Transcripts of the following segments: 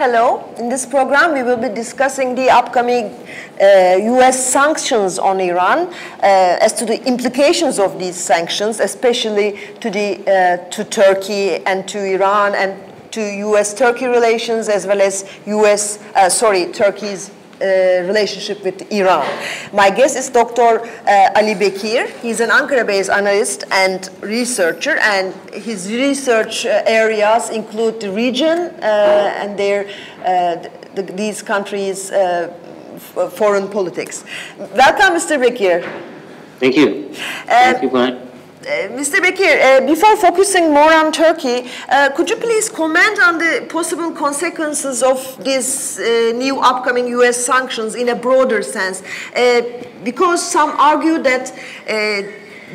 Hello. In this program, we will be discussing the upcoming U.S. sanctions on Iran, as to the implications of these sanctions, especially to Turkey and to Iran and to U.S.-Turkey relations, as well as Turkey's relationship with Iran. My guest is Dr. Ali Bekir. He's an Ankara-based analyst and researcher, and his research areas include the region and these countries' foreign politics. Welcome, Mr. Bekir. Thank you. Thank you, Brian. Mr. Bekir, before focusing more on Turkey, could you please comment on the possible consequences of these new upcoming U.S. sanctions in a broader sense? Because some argue that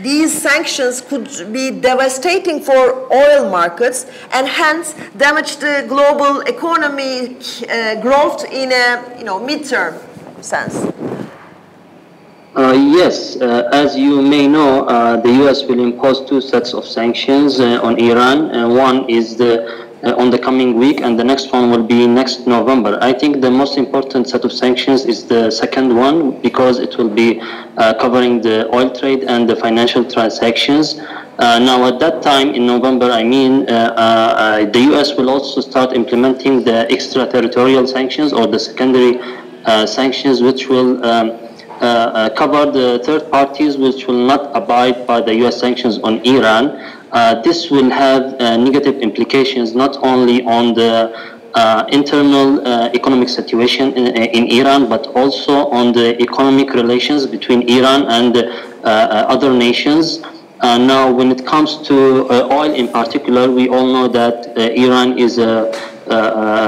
these sanctions could be devastating for oil markets and hence damage the global economic growth in a midterm sense. Yes, as you may know, the U.S. will impose two sets of sanctions on Iran. One is on the coming week, and the next one will be next November. I think the most important set of sanctions is the second one, because it will be covering the oil trade and the financial transactions. Now, at that time, in November, the U.S. will also start implementing the extraterritorial sanctions, or the secondary sanctions, which will cover the third parties which will not abide by the U.S. sanctions on Iran. This will have negative implications not only on the internal economic situation in Iran, but also on the economic relations between Iran and other nations. Now, when it comes to oil in particular, we all know that Iran is a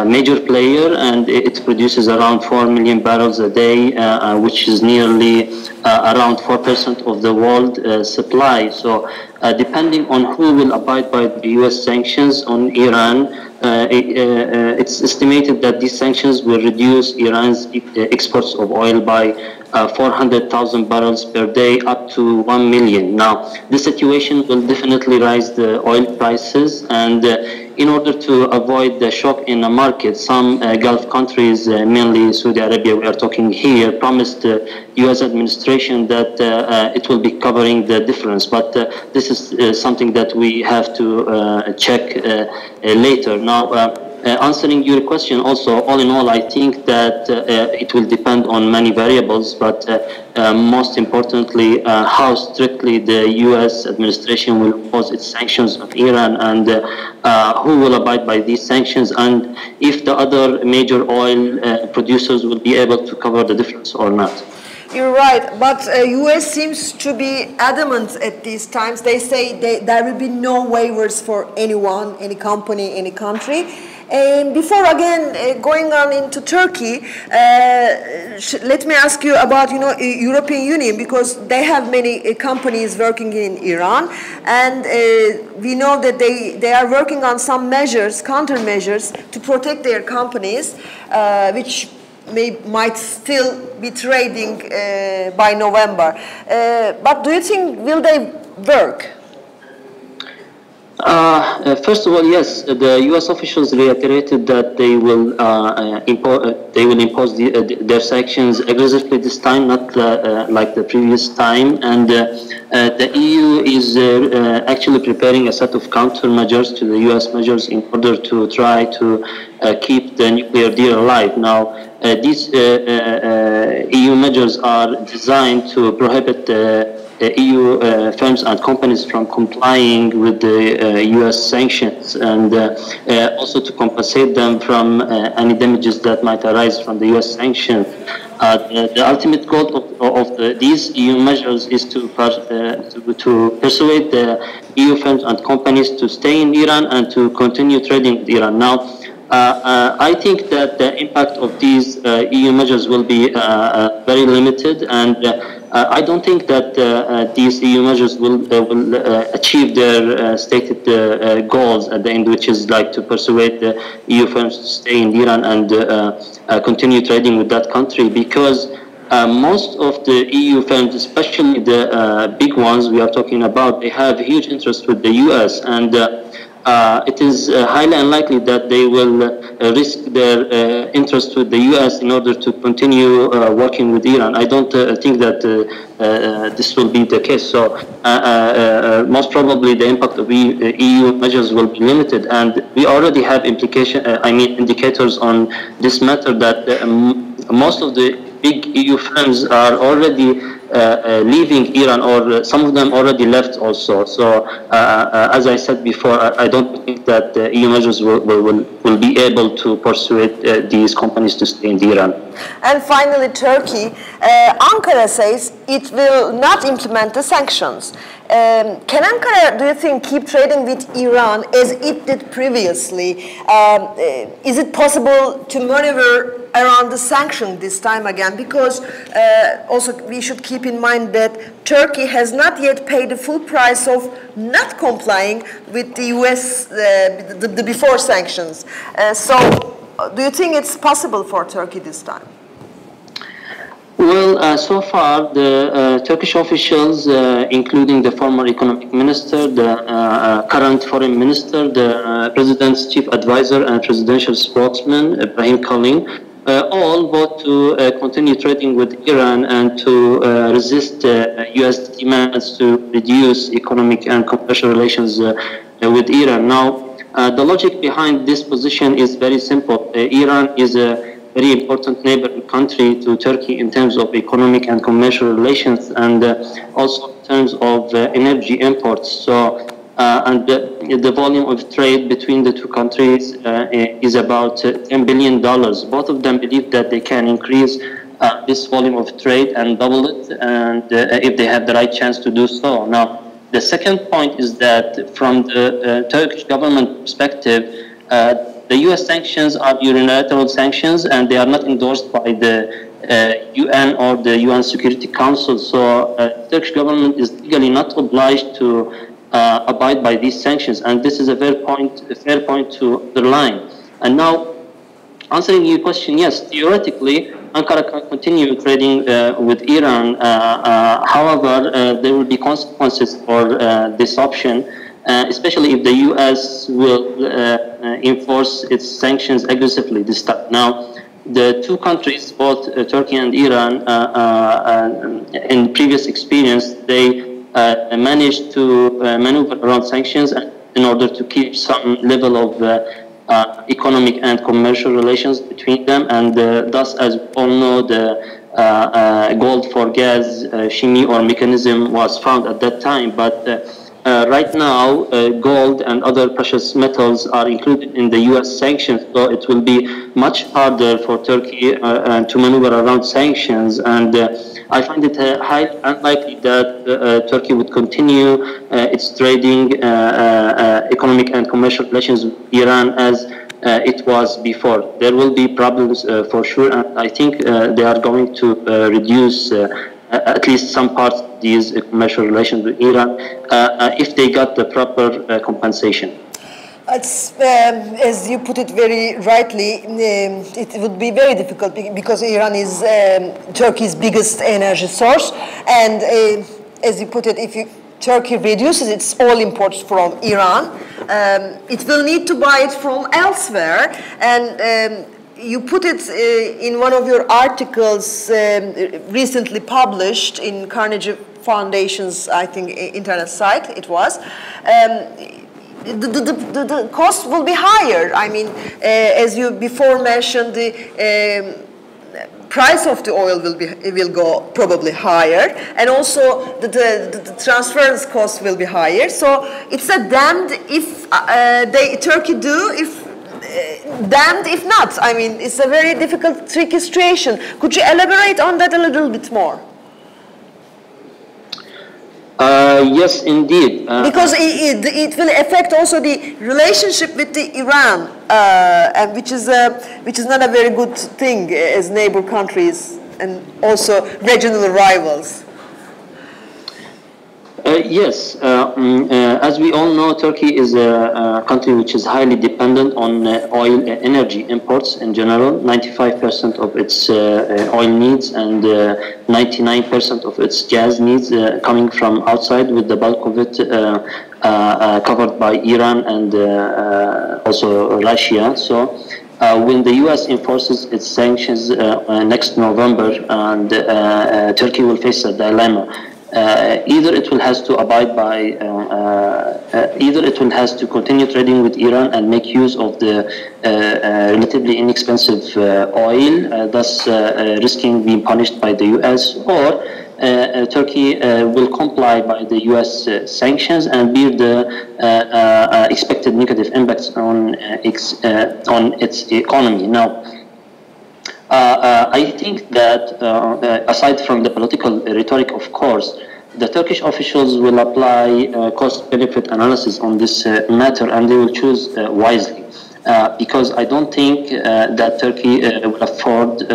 major player, and it produces around 4 million barrels a day, which is nearly around 4% of the world supply. So depending on who will abide by the U.S. sanctions on Iran, it's estimated that these sanctions will reduce Iran's exports of oil by 400,000 barrels per day up to 1 million. Now, this situation will definitely raise the oil prices, and in order to avoid the shock in the market, some Gulf countries, mainly Saudi Arabia, we are talking here, promised the U.S. administration that it will be covering the difference. But this is something that we have to check later. Now, answering your question also, all in all, I think that it will depend on many variables, but most importantly, how strictly the U.S. administration will impose its sanctions on Iran, and who will abide by these sanctions, and if the other major oil producers will be able to cover the difference or not. You're right, but U.S. seems to be adamant at these times. They say there will be no waivers for anyone, any company, any country. And before again going on into Turkey, let me ask you about European Union, because they have many companies working in Iran, and we know that they are working on some measures, countermeasures, to protect their companies, which might still be trading by November. But do you think will they work? First of all, yes, the U.S. officials reiterated that they will impose their sanctions aggressively this time, not like the previous time. And the EU is actually preparing a set of countermeasures to the U.S. measures in order to try to keep the nuclear deal alive. Now, these EU measures are designed to prohibit the EU firms and companies from complying with the U.S. sanctions, and also to compensate them from any damages that might arise from the U.S. sanctions. The ultimate goal of these EU measures is to persuade the EU firms and companies to stay in Iran and to continue trading with Iran. Now, I think that the impact of these EU measures will be very limited, and I don't think that these EU measures will achieve their stated goals at the end, which is like to persuade the EU firms to stay in Iran and continue trading with that country, because most of the EU firms, especially the big ones we are talking about, they have huge interest with the US, and it is highly unlikely that they will risk their interest with the U.S. in order to continue working with Iran. I don't think that this will be the case. So most probably the impact of EU measures will be limited, and we already have indicators on this matter that most of the big EU firms are already leaving Iran, or some of them already left also. So as I said before, I don't think that the EU measures will be able to persuade these companies to stay in Iran. And finally, Turkey. Ankara says it will not implement the sanctions. Can Ankara, do you think, keep trading with Iran as it did previously? Is it possible to maneuver around the sanction this time again? Because also we should keep in mind that Turkey has not yet paid the full price of not complying with the US, the before sanctions. So do you think it's possible for Turkey this time? Well, so far the Turkish officials, including the former economic minister, the current foreign minister, the president's chief advisor and presidential spokesman, Ibrahim Kalin, all vote to continue trading with Iran and to resist U.S. demands to reduce economic and commercial relations with Iran. Now, the logic behind this position is very simple. Iran is a very important neighboring country to Turkey in terms of economic and commercial relations, and also in terms of energy imports. So, and the volume of trade between the two countries is about $10 billion. Both of them believe that they can increase this volume of trade and double it, and if they have the right chance to do so. Now, the second point is that from the Turkish government perspective, the U.S. sanctions are unilateral sanctions, and they are not endorsed by the UN or the UN Security Council. So the Turkish government is legally not obliged to abide by these sanctions, and this is a fair point to underline. And now, answering your question, yes, theoretically, Ankara can continue trading with Iran. However, there will be consequences for this option. Especially if the U.S. will enforce its sanctions aggressively this time. Now, the two countries, both Turkey and Iran, in previous experience, they managed to maneuver around sanctions in order to keep some level of economic and commercial relations between them, and thus, as we all know, the gold for gas shimmy or mechanism was found at that time, but right now, gold and other precious metals are included in the U.S. sanctions, so it will be much harder for Turkey to maneuver around sanctions. And I find it highly unlikely that Turkey would continue its trading, economic and commercial relations with Iran as it was before. There will be problems for sure, and I think they are going to reduce at least some parts of these commercial relations with Iran if they got the proper compensation. It's, as you put it very rightly, it would be very difficult because Iran is Turkey's biggest energy source, and as you put it, if Turkey reduces its oil imports from Iran, it will need to buy it from elsewhere, and you put it in one of your articles recently published in Carnegie Foundation's, I think, internet site, it was. The cost will be higher. I mean, as you before mentioned, the price of the oil will go probably higher, and also the transference cost will be higher. So it's a damned if Turkey do, if damned if not. I mean, it's a very difficult, tricky situation. Could you elaborate on that a little bit more? Yes, indeed. Because it will affect also the relationship with the Iran, and which is not a very good thing as neighbor countries and also regional rivals. Yes, as we all know, Turkey is a country which is highly dependent on oil energy imports in general. 95% of its oil needs and 99% of its gas needs coming from outside, with the bulk of it covered by Iran and also Russia. So when the U.S. enforces its sanctions next November, and Turkey will face a dilemma. Either it will has to abide by, either it will has to continue trading with Iran and make use of the relatively inexpensive oil, thus risking being punished by the U.S., or Turkey will comply by the U.S. Sanctions and bear the expected negative impacts on its economy. Now, I think that aside from the political rhetoric, of course, the Turkish officials will apply cost-benefit analysis on this matter, and they will choose wisely. Because I don't think that Turkey will afford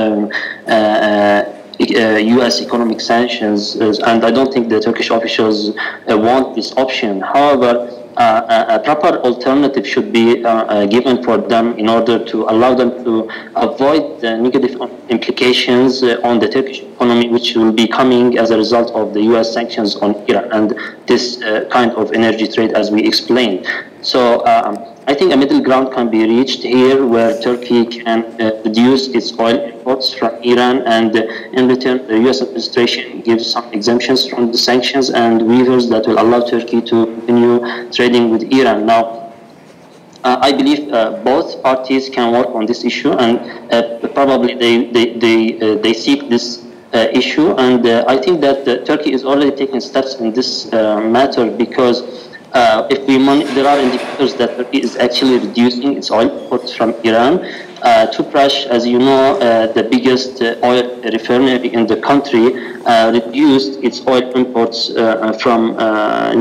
U.S. economic sanctions, and I don't think the Turkish officials want this option. However, a proper alternative should be given for them in order to allow them to avoid the negative implications on the Turkish economy, which will be coming as a result of the U.S. sanctions on Iran and this kind of energy trade, as we explained. So I think a middle ground can be reached here, where Turkey can reduce its oil imports from Iran, and in return the U.S. administration gives some exemptions from the sanctions and waivers that will allow Turkey to continue trading with Iran. Now, I believe both parties can work on this issue, and probably they seek this issue, and I think that Turkey is already taking steps in this matter, because if we there are indicators that Turkey is actually reducing its oil imports from Iran. Tüpraş, as you know, the biggest oil refinery in the country, reduced its oil imports from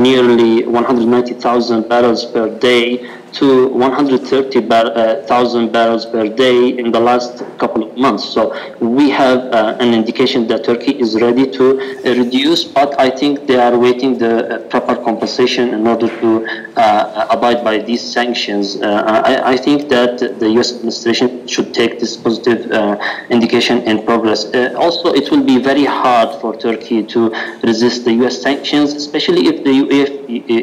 nearly 190,000 barrels per day to 130,000 barrels per day in the last couple of months. So we have an indication that Turkey is ready to reduce, but I think they are waiting the proper compensation in order to abide by these sanctions. I think that the U.S. administration should take this positive indication in progress. Also, it will be very hard for Turkey to resist the U.S. sanctions, especially if the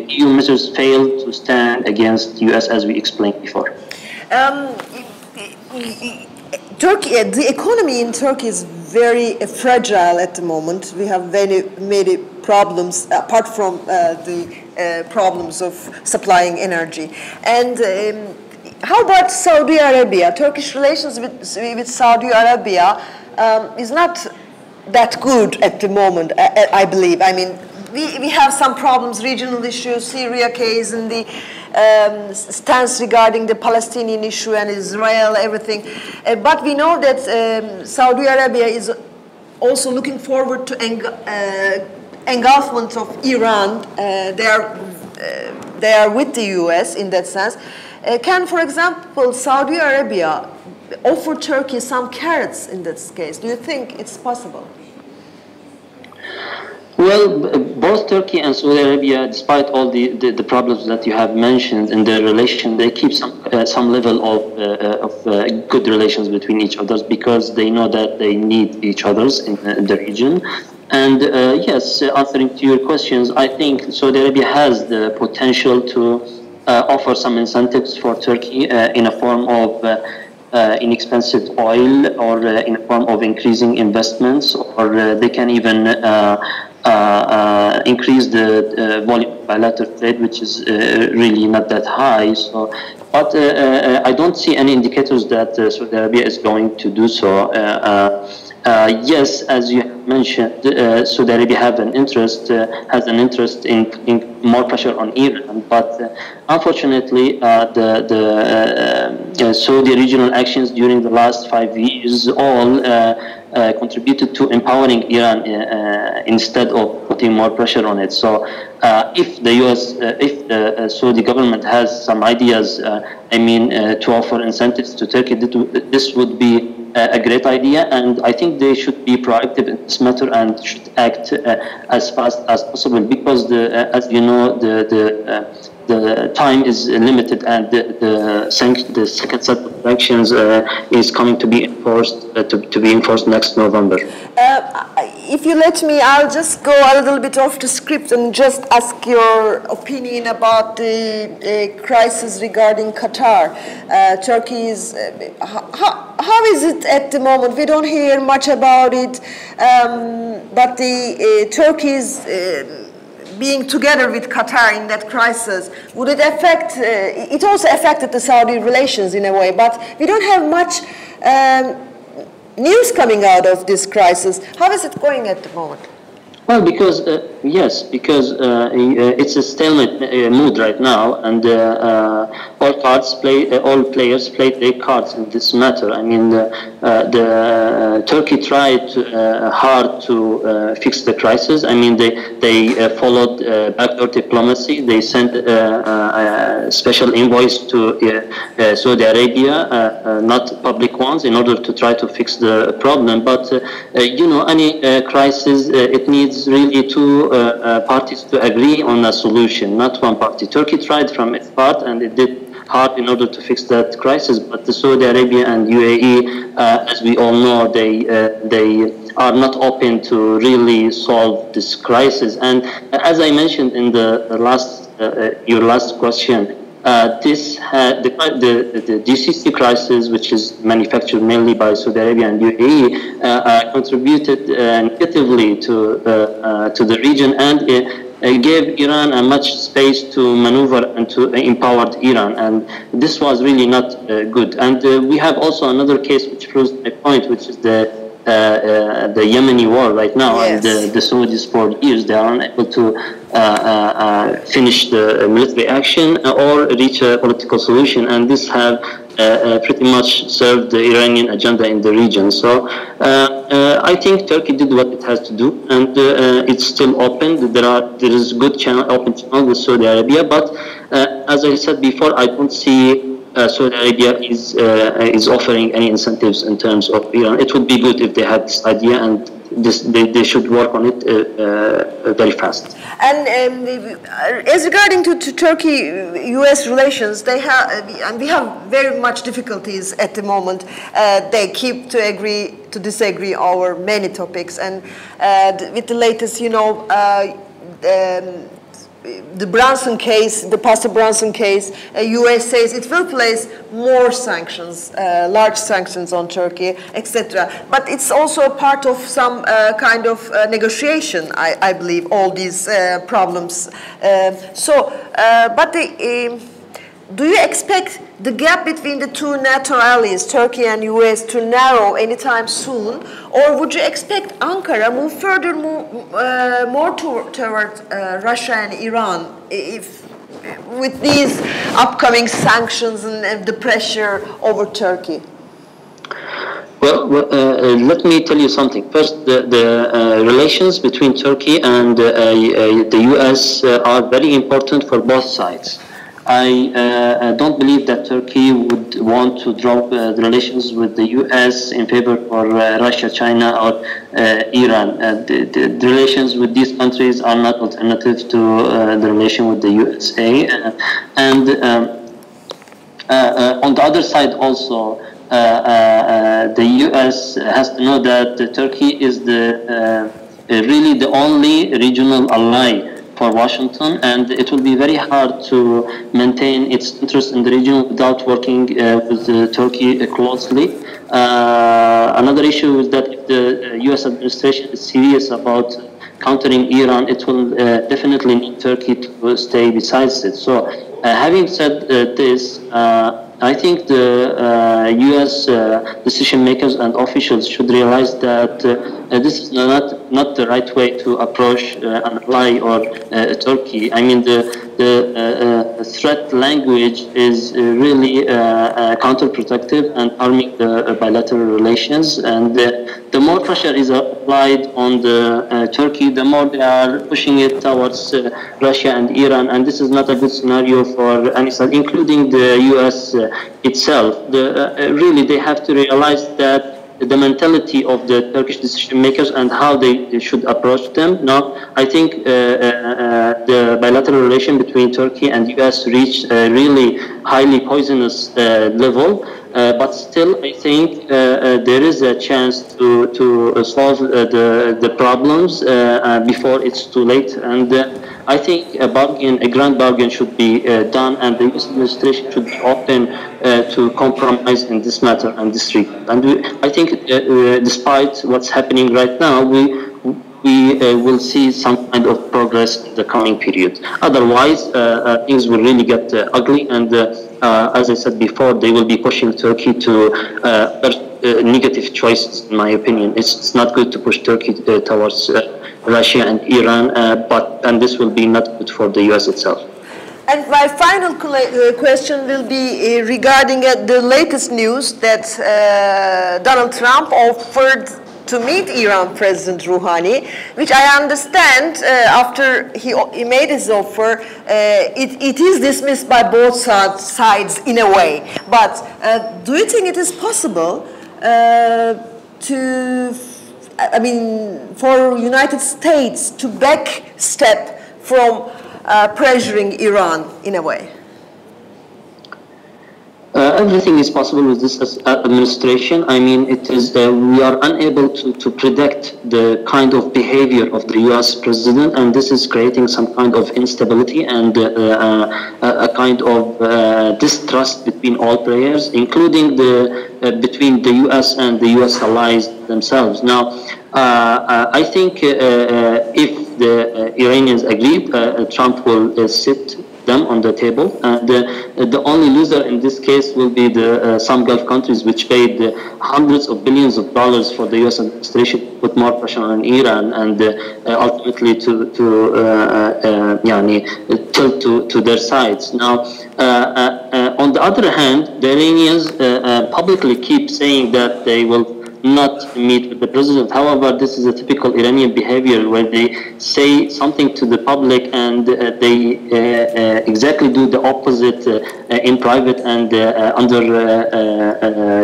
EU measures fail to stand against U.S., as we explained before. Turkey, the economy in Turkey is very fragile at the moment. We have many problems apart from the problems of supplying energy. And how about Saudi Arabia? Turkish relations with Saudi Arabia is not that good at the moment, I believe. I mean, we have some problems, regional issues, Syria case, and the stance regarding the Palestinian issue and Israel, everything. But we know that Saudi Arabia is also looking forward to engulfment of Iran. They are with the U.S. in that sense. Can, for example, Saudi Arabia offer Turkey some carrots in this case? Do you think it's possible? Well, both Turkey and Saudi Arabia, despite all the problems that you have mentioned in their relation, they keep some level of good relations between each other, because they know that they need each other's in the region. And yes, answering to your questions, I think Saudi Arabia has the potential to offer some incentives for Turkey in a form of inexpensive oil, or in a form of increasing investments, or they can even increase the volume of bilateral trade, which is really not that high. So, but I don't see any indicators that Saudi Arabia is going to do so. Yes, as you mentioned, Saudi Arabia has an interest in putting more pressure on Iran, but unfortunately, the Saudi regional actions during the last 5 years all contributed to empowering Iran instead of putting more pressure on it. So, if the U.S., if the Saudi government has some ideas, to offer incentives to Turkey, this would be a great idea, and I think they should be proactive in this this matter and should act as fast as possible, because as you know, the time is limited, and the second set of sanctions is coming to be enforced next November. If you let me, I'll just go a little bit off the script and just ask your opinion about the crisis regarding Qatar. Turkey is, how is it at the moment? We don't hear much about it, but Turkey is being together with Qatar in that crisis. Would it affect, it also affected the Saudi relations in a way, but we don't have much news coming out of this crisis. How is it going at the moment? Well, because it's a stalemate mood right now, and all players play their cards in this matter. I mean, Turkey tried hard to fix the crisis. I mean, they followed backdoor diplomacy. They sent a special envoys to Saudi Arabia, not public ones, in order to try to fix the problem. But you know, any crisis, it needs really two parties to agree on a solution, not one party. Turkey tried from its part, and it did hard in order to fix that crisis, but the Saudi Arabia and UAE, as we all know, they are not open to really solve this crisis. And as I mentioned in the your last question, the GCC crisis, which is manufactured mainly by Saudi Arabia and UAE, contributed negatively to the region, and gave Iran a much space to maneuver and to empower Iran, and this was really not good. And we have also another case which proves my point, which is the Yemeni war right now. Yes. And the Saudis for years they are unable to finish the military action or reach a political solution, and this have pretty much served the Iranian agenda in the region. So I think Turkey did what it has to do, and it's still open. There is good open channel with Saudi Arabia, but as I said before, I don't see Saudi Arabia is offering any incentives in terms of Iran. It would be good if they had this idea, and they should work on it very fast. And as regarding to Turkey-U.S. relations, they have, and we have very much difficulties at the moment. They keep to disagree over many topics, and with the latest, you know, the Brunson case, the Pastor Brunson case, U.S. says it will place more sanctions, large sanctions on Turkey, etc. But it's also a part of some kind of negotiation, I believe, all these problems. Do you expect the gap between the two NATO allies, Turkey and U.S., to narrow anytime soon? Or would you expect Ankara move further more toward Russia and Iran with these upcoming sanctions and the pressure over Turkey? Well, let me tell you something. First, the relations between Turkey and the U.S. are very important for both sides. I don't believe that Turkey would want to drop the relations with the U.S. in favor for Russia, China, or Iran. The relations with these countries are not alternative to the relation with the USA. On the other side also, the U.S. has to know that Turkey is really the only regional ally for Washington, and it will be very hard to maintain its interest in the region without working with Turkey closely. Another issue is that if the U.S. administration is serious about countering Iran, it will definitely need Turkey to stay besides it. So, having said this, I think the U.S. decision makers and officials should realize that this is not the right way to approach an ally or Turkey. I mean, the threat language is really counterproductive and harming the bilateral relations. And the more pressure is applied on the Turkey, the more they are pushing it towards Russia and Iran. And this is not a good scenario for any side, including the U.S. itself. Really, they have to realize that the mentality of the Turkish decision makers and how they should approach them. Now, I think the bilateral relation between Turkey and US reached a really highly poisonous level. But still, I think there is a chance to solve the problems before it's too late. And I think a grand bargain should be done, and the US administration should be open to compromise in this matter and this regard. And I think, despite what's happening right now, we will see some kind of progress in the coming period. Otherwise, things will really get ugly, and as I said before, they will be pushing Turkey to negative choices, in my opinion. It's not good to push Turkey towards Russia and Iran, and this will be not good for the US itself. And my final question will be regarding the latest news that Donald Trump offered to meet Iran President Rouhani, which I understand after he made his offer, it is dismissed by both sides in a way. But do you think it is possible for United States to backstep from pressuring Iran in a way? Everything is possible with this administration. I mean, we are unable to predict the kind of behavior of the U.S. president, and this is creating some kind of instability and a kind of distrust between all players, including between the U.S. and the U.S. allies themselves. Now, I think if the Iranians agree, Trump will sit them on the table, and the only loser in this case will be some Gulf countries which paid hundreds of billions of dollars for the U.S. administration to put more pressure on Iran and ultimately to tilt to their sides. Now, on the other hand, the Iranians publicly keep saying that they will not meet with the president. However, this is a typical Iranian behavior where they say something to the public and they exactly do the opposite in private and under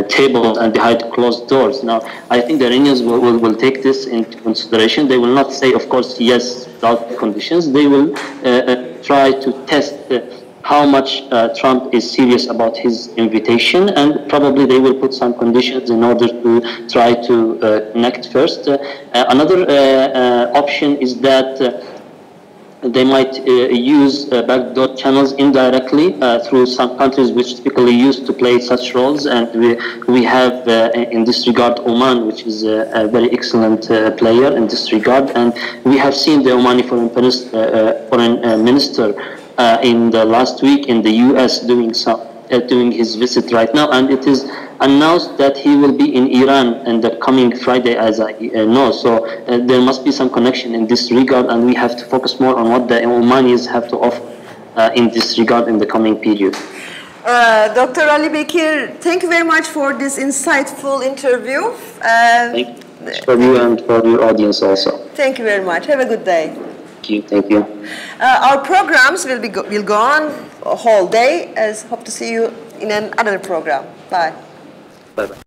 tables and behind closed doors. Now, I think the Iranians will take this into consideration. They will not say, of course, yes, without conditions. They will try to test how much Trump is serious about his invitation, and probably they will put some conditions in order to try to connect first. Another option is that they might use backdoor channels indirectly through some countries which typically used to play such roles, and we have in this regard Oman, which is a very excellent player in this regard, and we have seen the Omani foreign minister in the last week in the U.S. doing his visit right now, and it is announced that he will be in Iran in the coming Friday, as I know. So there must be some connection in this regard, and we have to focus more on what the Omanis have to offer in this regard in the coming period. Dr. Ali Bekir, thank you very much for this insightful interview. Thank you for you and for your audience also. Thank you very much. Have a good day. Thank you. Our programs will go on a whole day. Hope to see you in another program. Bye. Bye-bye.